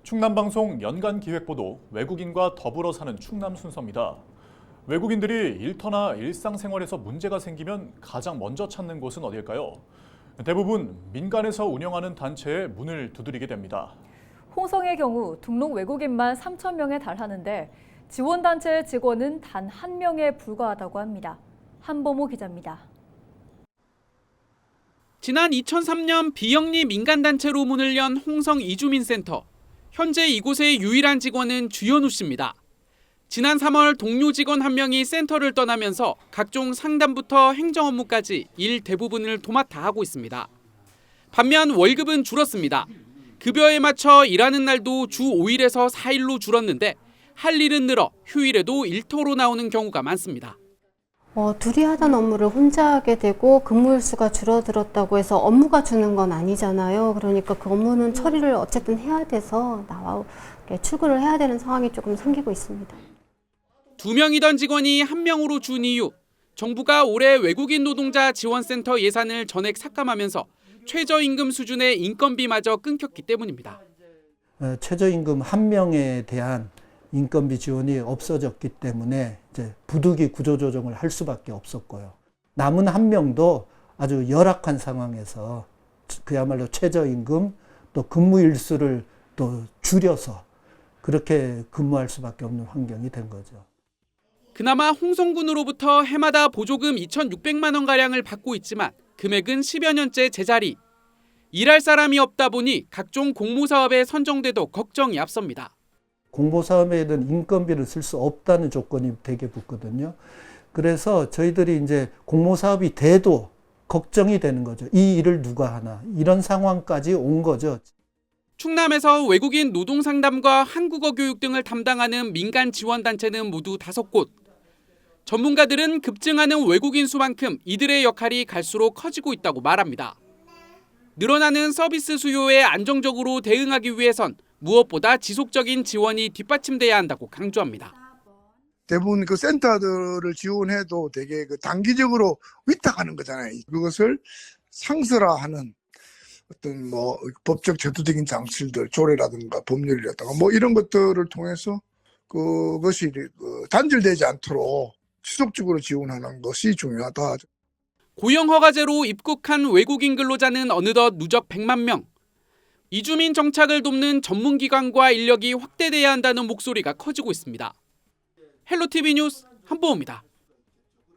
충남방송 연간기획보도 외국인과 더불어 사는 충남 순서입니다. 외국인들이 일터나 일상생활에서 문제가 생기면 가장 먼저 찾는 곳은 어딜까요? 대부분 민간에서 운영하는 단체에 문을 두드리게 됩니다. 홍성의 경우 등록 외국인만 3,000명에 달하는데 지원단체의 직원은 단 1명에 불과하다고 합니다. 한범호 기자입니다. 지난 2003년 비영리 민간단체로 문을 연 홍성 이주민센터. 현재 이곳의 유일한 직원은 주현우 씨입니다. 지난 3월 동료 직원 1명이 센터를 떠나면서 각종 상담부터 행정 업무까지 일 대부분을 도맡아 하고 있습니다. 반면 월급은 줄었습니다. 급여에 맞춰 일하는 날도 주 5일에서 4일로 줄었는데 할 일은 늘어 휴일에도 일터로 나오는 경우가 많습니다. 둘이 하던 업무를 혼자 하게 되고 근무일수가 줄어들었다고 해서 업무가 주는 건 아니잖아요. 그러니까 그 업무는 처리를 어쨌든 해야 돼서 출근을 해야 되는 상황이 조금 생기고 있습니다. 2명이던 직원이 1명으로 준 이유, 정부가 올해 외국인 노동자 지원센터 예산을 전액 삭감하면서 최저임금 수준의 인건비마저 끊겼기 때문입니다. 최저임금 1명에 대한 인건비 지원이 없어졌기 때문에 이제 부득이 구조조정을 할 수밖에 없었고요. 남은 1명도 아주 열악한 상황에서 그야말로 최저임금 또 근무 일수를 또 줄여서 그렇게 근무할 수밖에 없는 환경이 된 거죠. 그나마 홍성군으로부터 해마다 보조금 2,600만 원가량을 받고 있지만 금액은 10여 년째 제자리. 일할 사람이 없다 보니 각종 공모사업에 선정돼도 걱정이 앞섭니다. 공모사업에는 인건비를 쓸 수 없다는 조건이 되게 붙거든요. 그래서 저희들이 이제 공모사업이 돼도 걱정이 되는 거죠. 이 일을 누가 하나 이런 상황까지 온 거죠. 충남에서 외국인 노동상담과 한국어 교육 등을 담당하는 민간 지원단체는 모두 5곳. 전문가들은 급증하는 외국인 수만큼 이들의 역할이 갈수록 커지고 있다고 말합니다. 늘어나는 서비스 수요에 안정적으로 대응하기 위해선 무엇보다 지속적인 지원이 뒷받침돼야 한다고 강조합니다. 대부분 그 센터들을 지원해도 되게 그 단기적으로 위탁하는 거잖아요. 그것을 상설화하는 어떤 법적 제도적인 장치들, 조례라든가 법률이라든가 이런 것들을 통해서 그것이 단절되지 않도록 지속적으로 지원하는 것이 중요하다. 고용허가제로 입국한 외국인 근로자는 어느덧 누적 100만 명. 이주민 정착을 돕는 전문기관과 인력이 확대돼야 한다는 목소리가 커지고 있습니다. 헬로티비 뉴스 한보호입니다.